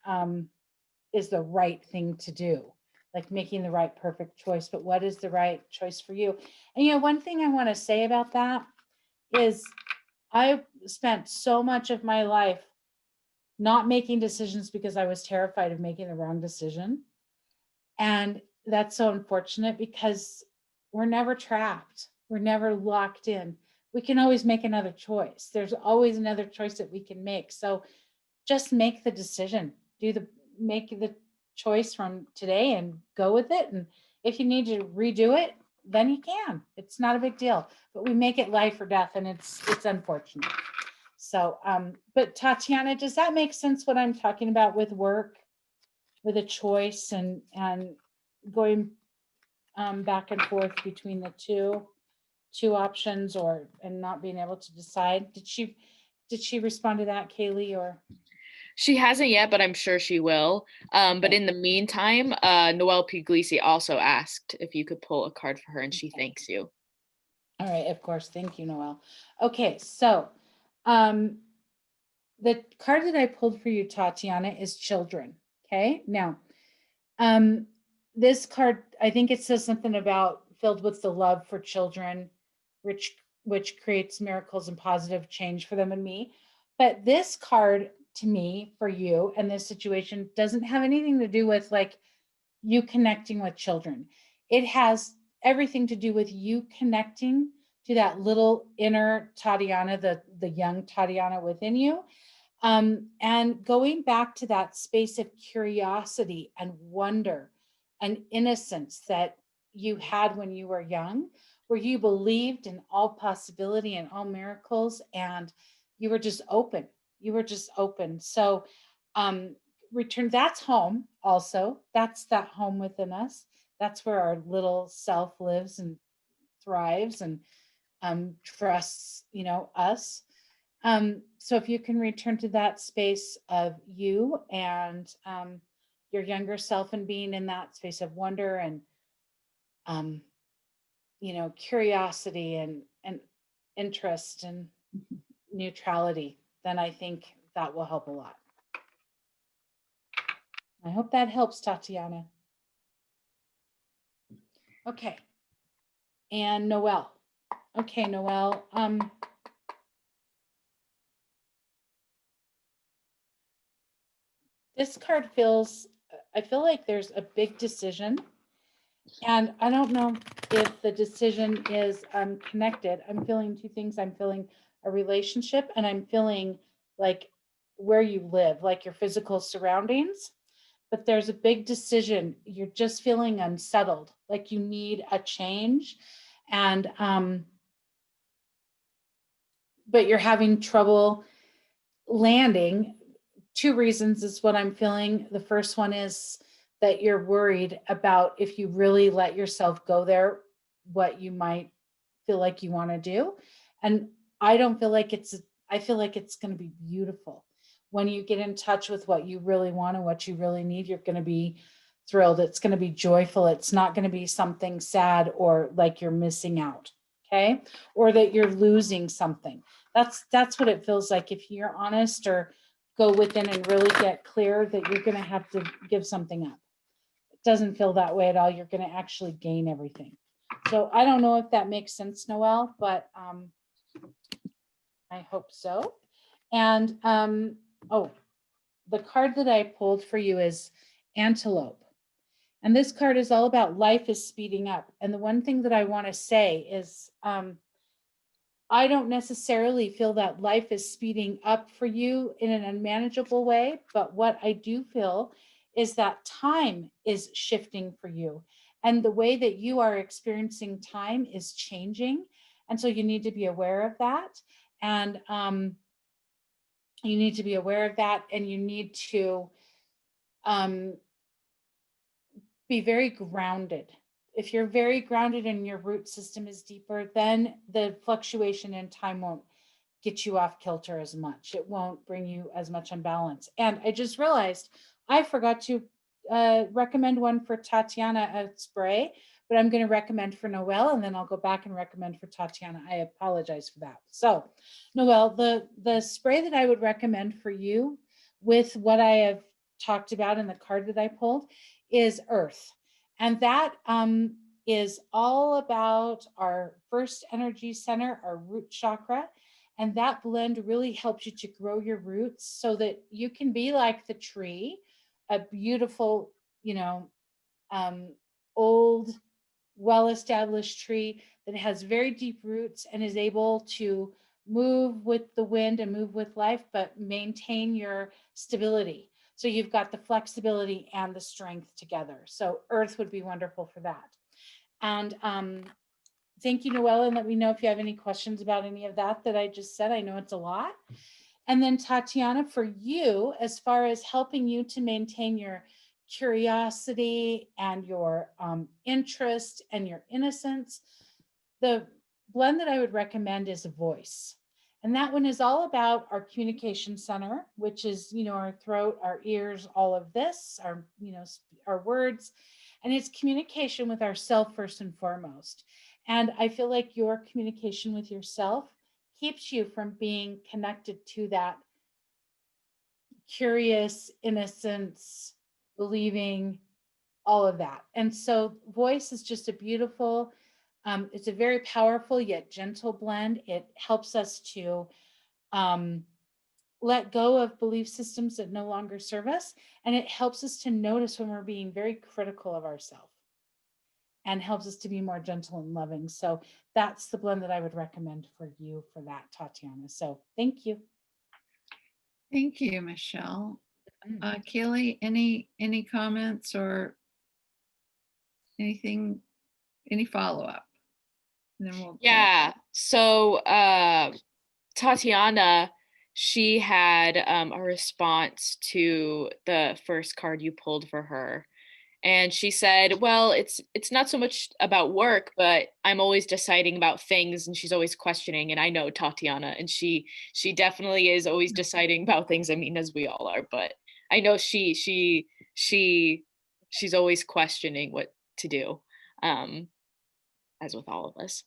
is the right thing to do, like making the right perfect choice, but what is the right choice for you? And one thing I want to say about that is I spent so much of my life not making decisions because I was terrified of making the wrong decision. And that's so unfortunate because we're never trapped. We're never locked in. We can always make another choice. There's always another choice that we can make. So just make the decision. Make the choice from today and go with it. And if you need to redo it, then you can. It's not a big deal. But we make it life or death, and it's unfortunate. So, but Tatiana, does that make sense what I'm talking about with work, with a choice and going back and forth between the two options and not being able to decide? Did she respond to that, Kaylee, or? She hasn't yet, but I'm sure she will. But in the meantime, Noelle Puglisi also asked if you could pull a card for her, and she thanks you. All right, of course. Thank you, Noelle. Okay, so the card that I pulled for you, Tatiana, is children. Okay, now this card, I think it says something about filled with the love for children, which creates miracles and positive change for them and me. But this card to me, for you and this situation, doesn't have anything to do with like you connecting with children. It has everything to do with you connecting to that little inner Tatiana, the young Tatiana within you. And going back to that space of curiosity and wonder and innocence that you had when you were young, where you believed in all possibility and all miracles, and you were just open. You were just open. So return, that's home also. That's that home within us. That's where our little self lives and thrives and trusts, us. So if you can return to that space of you and your younger self and being in that space of wonder and curiosity and interest and neutrality, then I think that will help a lot. I hope that helps, Tatiana. Okay. And Noelle. Okay, Noelle. This card I feel like there's a big decision, and I don't know if the decision is connected. I'm feeling two things. I'm feeling a relationship, and I'm feeling like where you live, like your physical surroundings. But there's a big decision. You're just feeling unsettled, like you need a change, and but you're having trouble landing. Two reasons is what I'm feeling. The first one is that you're worried about if you really let yourself go there, what you might feel like you want to do. And I don't feel like I feel like it's going to be beautiful. When you get in touch with what you really want and what you really need, you're going to be thrilled. It's going to be joyful. It's not going to be something sad or like you're missing out. Okay. Or that you're losing something. That's what it feels like. If you're honest or go within and really get clear that you're going to have to give something up. It doesn't feel that way at all. You're going to actually gain everything. So I don't know if that makes sense, Noelle, but I hope so. And the card that I pulled for you is Antelope. And this card is all about life is speeding up. And the one thing that I want to say is I don't necessarily feel that life is speeding up for you in an unmanageable way, but what I do feel is that time is shifting for you. And the way that you are experiencing time is changing. And so you need to be aware of that. And you need to be aware of that, and you need to be very grounded if you're very grounded and your root system is deeper, then the fluctuation in time won't get you off kilter as much. It won't bring you as much imbalance. And I just realized I forgot to recommend one for Tatiana, a spray, but I'm going to recommend for Noelle, and then I'll go back and recommend for Tatiana. I apologize for that. So Noelle, the spray that I would recommend for you with what I have talked about in the card that I pulled is Earth. And that is all about our first energy center, our root chakra. And that blend really helps you to grow your roots so that you can be like the tree, a beautiful, old, well-established tree that has very deep roots and is able to move with the wind and move with life, but maintain your stability. So you've got the flexibility and the strength together. So Earth would be wonderful for that. And thank you, Noelle, and let me know if you have any questions about any of that I just said. I know it's a lot. And then Tatiana, for you, as far as helping you to maintain your curiosity and your interest and your innocence, the blend that I would recommend is a Voice. And that one is all about our communication center, which is, our throat, our ears, all of this, our words. And it's communication with ourself first and foremost. And I feel like your communication with yourself keeps you from being connected to that curious innocence, believing, all of that. And so Voice is just a beautiful, it's a very powerful yet gentle blend. It helps us to let go of belief systems that no longer serve us. And it helps us to notice when we're being very critical of ourselves and helps us to be more gentle and loving. So that's the blend that I would recommend for you for that, Tatiana. So thank you. Thank you, Michele. Keely, any comments or anything, any follow-up? Yeah. So Tatiana, she had a response to the first card you pulled for her. And she said, well, it's not so much about work, but I'm always deciding about things, and she's always questioning. And I know Tatiana, and she definitely is always deciding about things. I mean, as we all are, but I know she's always questioning what to do, as with all of us.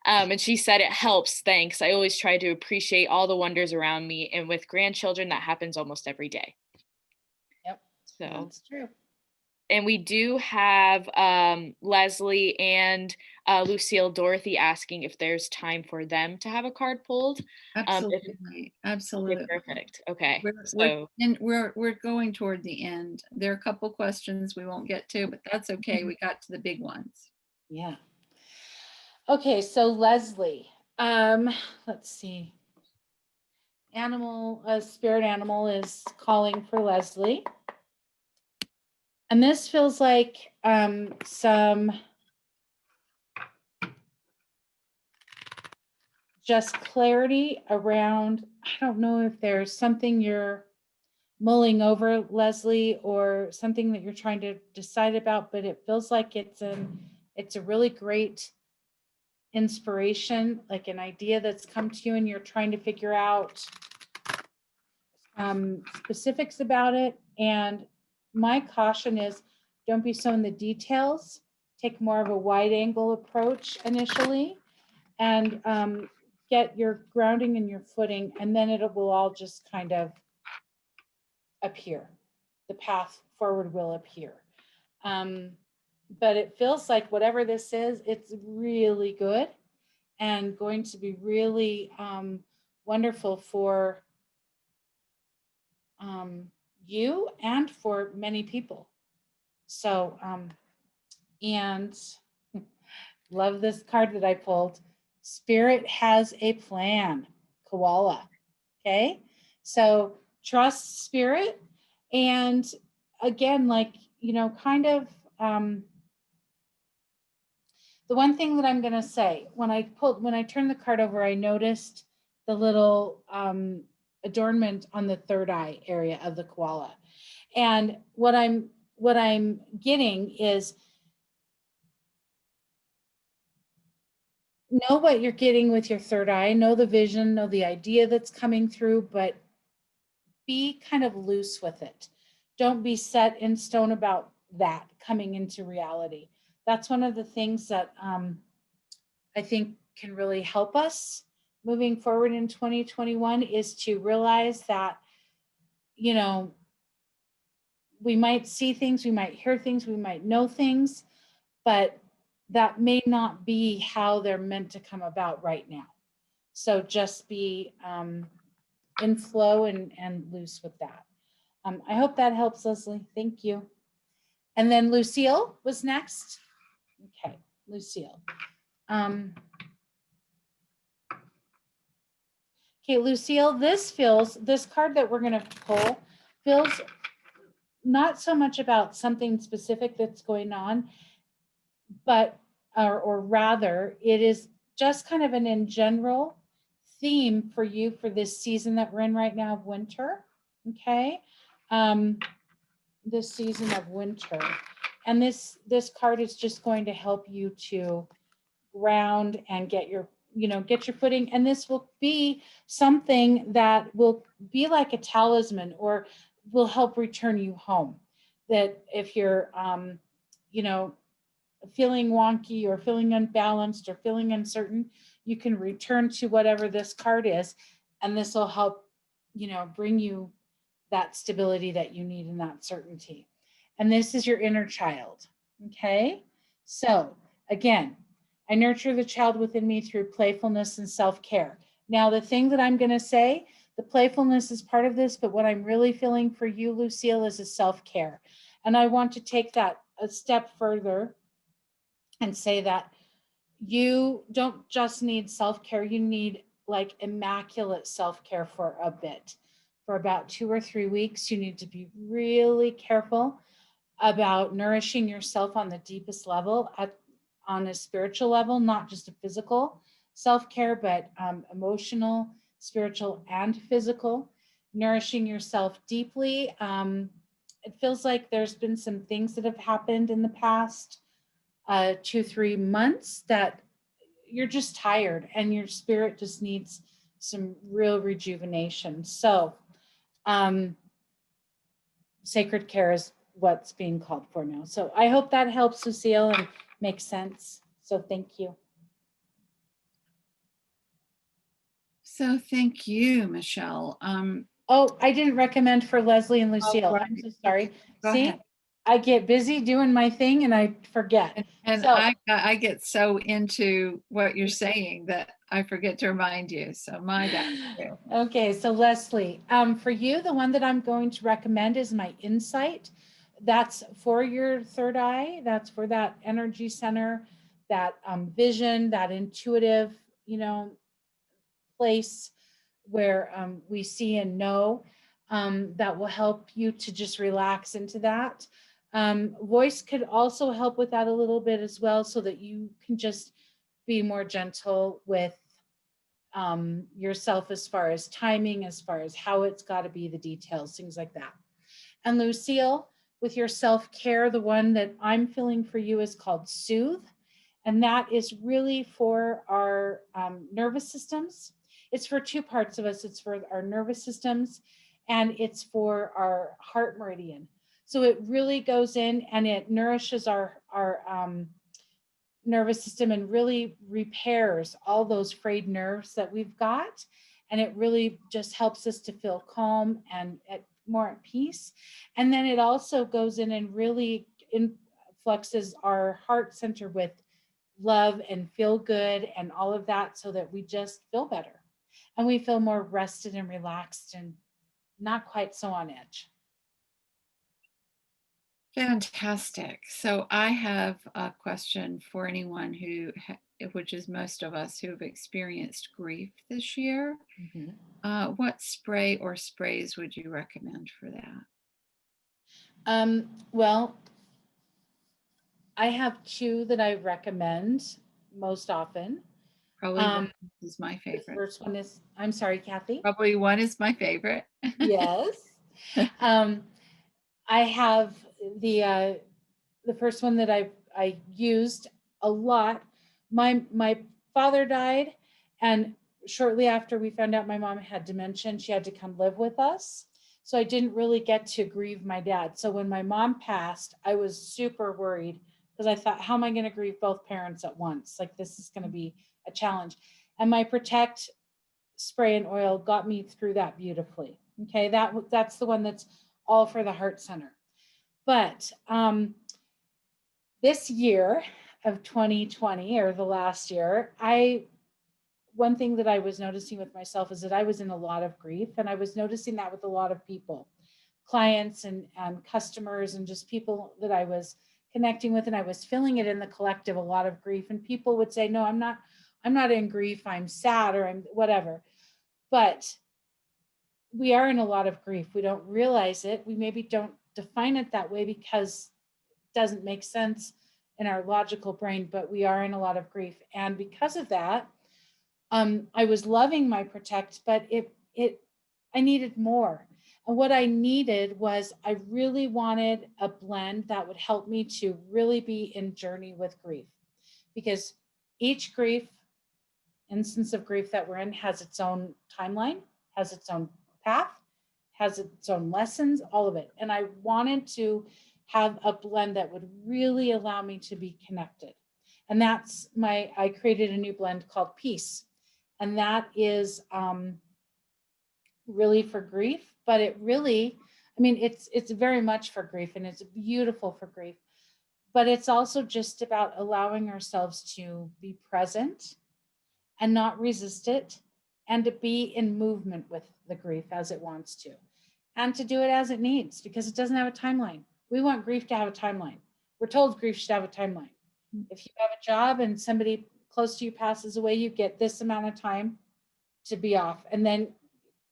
And she said, it helps, thanks. I always try to appreciate all the wonders around me, and with grandchildren, that happens almost every day. Yep, so that's true. And we do have Leslie and Lucille Dorothy asking if there's time for them to have a card pulled. Absolutely. Absolutely. Okay, perfect. Okay. We're going toward the end. There are a couple questions we won't get to, but that's okay. We got to the big ones. Yeah. Okay, so Leslie, let's see. Spirit animal is calling for Leslie. And this feels like some just clarity around, I don't know if there's something you're mulling over, Leslie, or something that you're trying to decide about, but it feels like it's a really great inspiration, like an idea that's come to you and you're trying to figure out specifics about it. And my caution is don't be so in the details. Take more of a wide angle approach initially and get your grounding and your footing, and then it will all just kind of appear. The path forward will appear. But it feels like whatever this is, it's really good and going to be really wonderful for you and for many people. So, and love this card that I pulled. Spirit has a plan, koala. Okay. So trust spirit. And again, like, kind of, the one thing that I'm going to say, when I turned the card over, I noticed the little adornment on the third eye area of the koala. And what I'm getting is know what you're getting with your third eye, know the vision, know the idea that's coming through, but be kind of loose with it. Don't be set in stone about that coming into reality. That's one of the things that I think can really help us moving forward in 2021 is to realize that, you know, we might see things, we might hear things, we might know things, but that may not be how they're meant to come about right now. So just be in flow and loose with that. I hope that helps, Leslie. Thank you. And then Lucille was next. Okay, Lucille. Okay, Lucille, this card that we're going to pull feels not so much about something specific that's going on, but, or rather, it is just kind of an in general theme for you for this season that we're in right now of winter. Okay. This season of winter. And this card is just going to help you to ground and get your footing. And this will be something that will be like a talisman or will help return you home. That if you're, feeling wonky or feeling unbalanced or feeling uncertain, you can return to whatever this card is, and this will help, bring you that stability that you need and that certainty. And this is your inner child. Okay. So again, I nurture the child within me through playfulness and self-care. Now, the thing that I'm going to say, the playfulness is part of this, but what I'm really feeling for you, Lucille, is a self-care. And I want to take that a step further and say that you don't just need self-care, you need like immaculate self-care for a bit. For about 2 or 3 weeks, you need to be really careful about nourishing yourself on the deepest level, on a spiritual level, not just a physical self-care, but emotional, spiritual, and physical. Nourishing yourself deeply. It feels like there's been some things that have happened in the past 2-3 months that you're just tired and your spirit just needs some real rejuvenation. So sacred care is what's being called for now. So I hope that helps, Lucille, and makes sense. So thank you. So thank you, Michele. Oh, I didn't recommend for Leslie and Lucille. right. I'm so sorry. Okay, go See, ahead. I get busy doing my thing and I forget. And so, I get so into what you're saying that I forget to remind you. So my bad too. Okay, so Leslie, for you, the one that I'm going to recommend is my Insight. That's for your third eye. That's for that energy center, that vision, that intuitive, place where we see and know. That will help you to just relax into that. Voice could also help with that a little bit as well, so that you can just be more gentle with yourself as far as timing, as far as how it's got to be, the details, things like that. And Lucille, with your self-care, the one that I'm feeling for you is called Soothe. And that is really for our nervous systems. It's for two parts of us. It's for our nervous systems and it's for our heart meridian. So it really goes in and it nourishes our nervous system and really repairs all those frayed nerves that we've got. And it really just helps us to feel calm and more at peace. And then it also goes in and really influxes our heart center with love and feel good and all of that, so that we just feel better and we feel more rested and relaxed and not quite so on edge. Fantastic. So I have a question for anyone who, which is most of us who have experienced grief this year. Mm-hmm. What spray or sprays would you recommend for that? Well, I have two that I recommend most often. Probably one is my favorite. The first one is, I'm sorry, Kathy. Probably one is my favorite. Yes. I have the first one that I used a lot. My father died, and shortly after we found out my mom had dementia, she had to come live with us. So I didn't really get to grieve my dad. So when my mom passed, I was super worried because I thought, how am I going to grieve both parents at once? Like, this is going to be a challenge. And my Protect spray and oil got me through that beautifully. Okay, that's the one that's all for the heart center. But this year of 2020, or the last year, one thing that I was noticing with myself is that I was in a lot of grief, and I was noticing that with a lot of people, clients and customers, and just people that I was connecting with, and I was feeling it in the collective, a lot of grief. And people would say, no, I'm not in grief, I'm sad, or I'm whatever. But we are in a lot of grief. We don't realize it. We maybe don't define it that way because it doesn't make sense in our logical brain, but we are in a lot of grief. And because of that, I was loving my Protect, but I needed more. And what I needed was, I really wanted a blend that would help me to really be in journey with grief, because each instance of grief that we're in has its own timeline, has its own path, has its own lessons, all of it. And I wanted to have a blend that would really allow me to be connected. And I created a new blend called Peace. And that is really for grief, but it's very much for grief, and it's beautiful for grief. But it's also just about allowing ourselves to be present and not resist it, and to be in movement with the grief as it wants to, and to do it as it needs, because it doesn't have a timeline. We want grief to have a timeline. We're told grief should have a timeline. If you have a job and somebody close to you passes away, you get this amount of time to be off, and then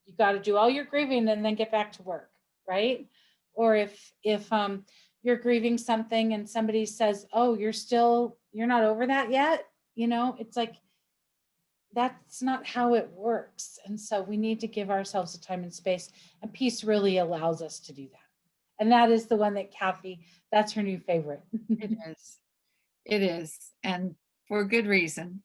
you got to do all your grieving and then get back to work, right? Or if you're grieving something and somebody says, oh, you're not over that yet, it's like, that's not how it works. And so we need to give ourselves the time and space, and Peace really allows us to do that. And that is the one that Kathy, that's her new favorite. It is, and for good reason.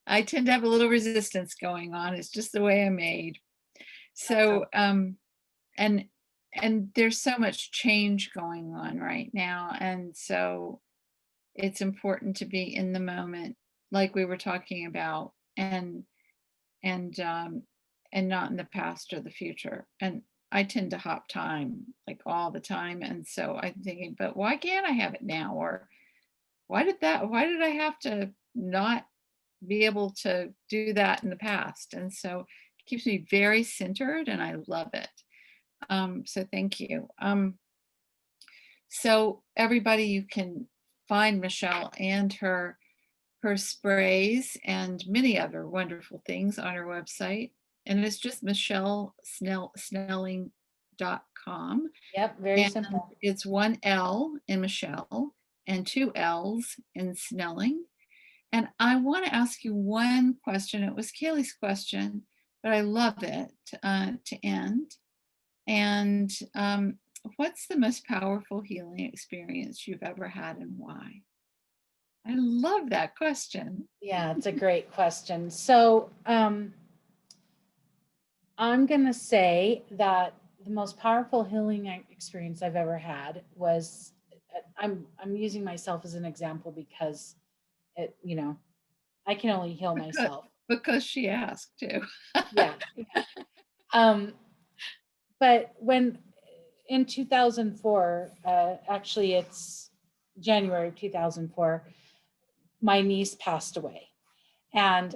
I tend to have a little resistance going on. It's just the way I'm made. So, and there's so much change going on right now. And so it's important to be in the moment, like we were talking about, and not in the past or the future. And I tend to hop time like all the time. And so I'm thinking, but why can't I have it now? Or why did I have to not be able to do that in the past? And so it keeps me very centered, and I love it. So thank you. So everybody, you can find Michele and her sprays and many other wonderful things on her website. And it's just Snelling.com. Yep, very and simple. It's one L in Michele and two L's in Snelling. And I want to ask you one question. It was Kaylee's question, but I love it to end. And what's the most powerful healing experience you've ever had, and why? I love that question. Yeah, it's a great question. So I'm going to say that the most powerful healing experience I've ever had was, I'm using myself as an example because I can only heal myself. Because she asked to. Yeah. But when in 2004, actually it's January of 2004, my niece passed away. And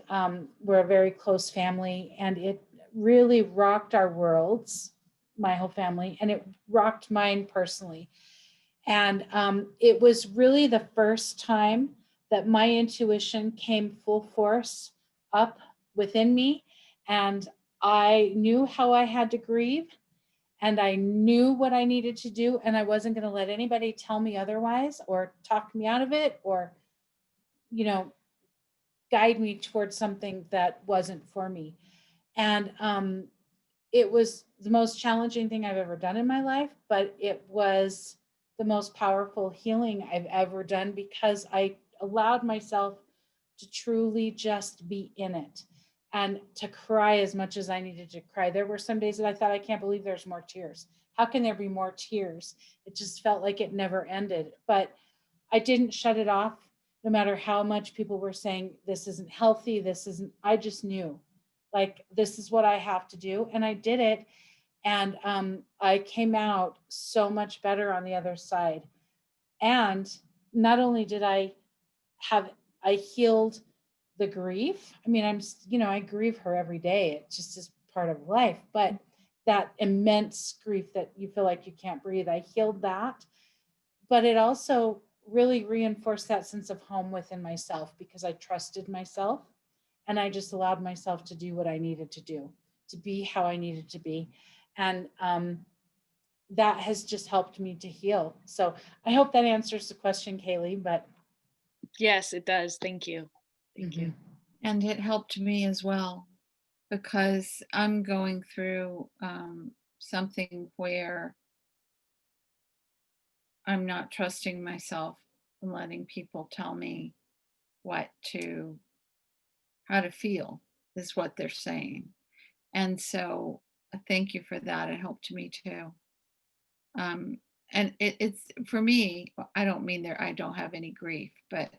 we're a very close family, and it really rocked our worlds, my whole family, and it rocked mine personally. And it was really the first time that my intuition came full force up within me, and I knew how I had to grieve, and I knew what I needed to do, and I wasn't going to let anybody tell me otherwise or talk me out of it, or guide me towards something that wasn't for me. And it was the most challenging thing I've ever done in my life, but it was the most powerful healing I've ever done, because I allowed myself to truly just be in it and to cry as much as I needed to cry. There were some days that I thought, I can't believe there's more tears. How can there be more tears? It just felt like it never ended. But I didn't shut it off, no matter how much people were saying, this isn't healthy, this isn't, I just knew, like, this is what I have to do. And I did it. And I came out so much better on the other side. And not only did I healed the grief. I mean, I grieve her every day. It just is part of life. But that immense grief that you feel like you can't breathe, I healed that. But it also really reinforced that sense of home within myself, because I trusted myself and I just allowed myself to do what I needed to do, to be how I needed to be. And that has just helped me to heal. So I hope that answers the question, Kaylee, but. Yes, it does. Thank you. Thank you. And it helped me as well, because I'm going through something where I'm not trusting myself and letting people tell me how to feel is what they're saying. And so thank you for that. It helped me too. And it's for me, I don't mean I don't have any grief, but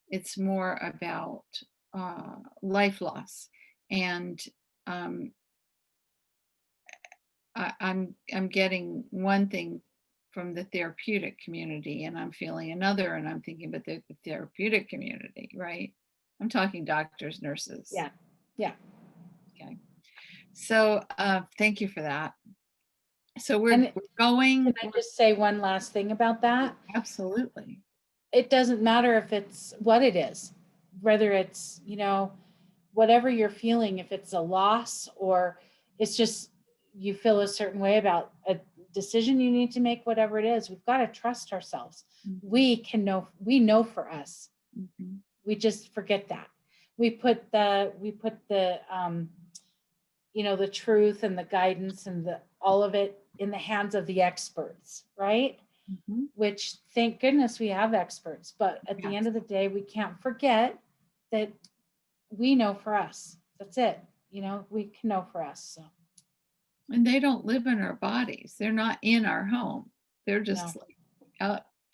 it's more about life loss. And I'm getting one thing from the therapeutic community, and I'm feeling another, and I'm thinking, but the therapeutic community, right? I'm talking doctors, nurses. Yeah. Okay. So thank you for that. So we're going. Can I just say one last thing about that? Absolutely. It doesn't matter if it's what it is, whether it's, whatever you're feeling, if it's a loss or it's just you feel a certain way about a decision you need to make, whatever it is, we've got to trust ourselves. Mm-hmm. We know for us. Mm-hmm. We just forget that. We put the the truth and the guidance and all of it in the hands of the experts, right? Mm-hmm. Which, thank goodness we have experts, but at the end of the day, we can't forget that we know for us. That's it. We can know for us. So. And they don't live in our bodies. They're not in our home. They're just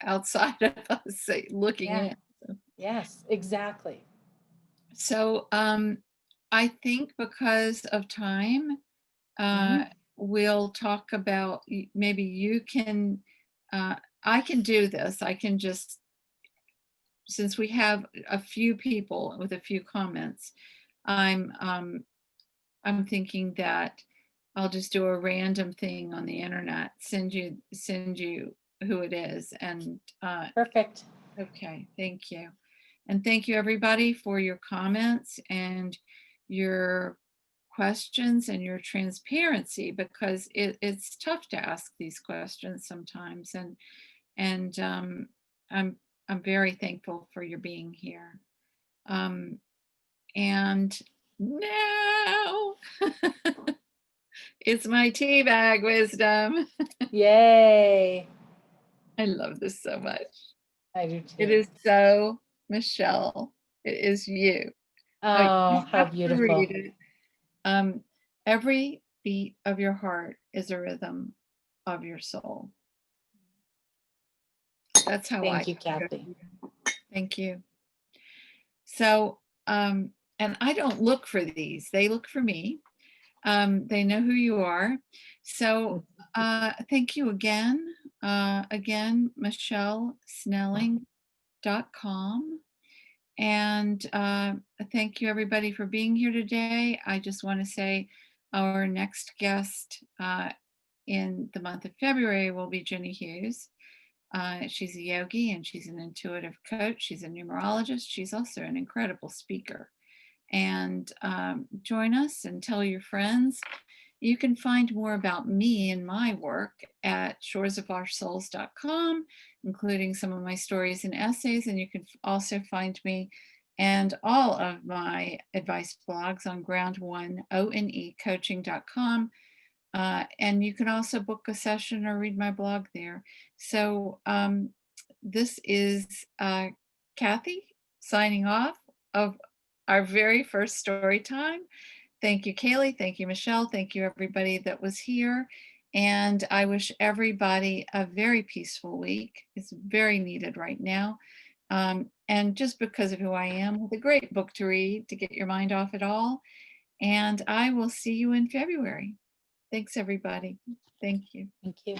outside of us, looking in. So. Yes, exactly. So I think because of time, we'll talk about, maybe you can, I can do this. I can just, since we have a few people with a few comments, I'm thinking that I'll just do a random thing on the internet, send you who it is, and perfect. Okay, thank you. And thank you everybody for your comments and your questions and your transparency, because it's tough to ask these questions sometimes, and I'm very thankful for your being here. And now it's my tea bag wisdom. Yay. I love this so much. I do too. It is so Michele. It is you. Oh, how beautiful. Read it. Every beat of your heart is a rhythm of your soul. That's how Thank you, Kathy. Thank you. So, and I don't look for these. They look for me. They know who you are. So thank you again. Again, MicheleSnelling.com. And thank you everybody for being here today. I just want to say our next guest in the month of February will be Jenny Hughes. She's a yogi and she's an intuitive coach. She's a numerologist. She's also an incredible speaker. And join us and tell your friends. You can find more about me and my work at shoresofoursouls.com, including some of my stories and essays. And you can also find me and all of my advice blogs on ground1onecoaching.com. And you can also book a session or read my blog there. So this is Kathy signing off. of our very first story time. Thank you, Kaylee. Thank you, Michelle. Thank you, everybody that was here. And I wish everybody a very peaceful week. It's very needed right now. And just because of who I am, with a great book to read to get your mind off it all. And I will see you in February. Thanks, everybody. Thank you. Thank you.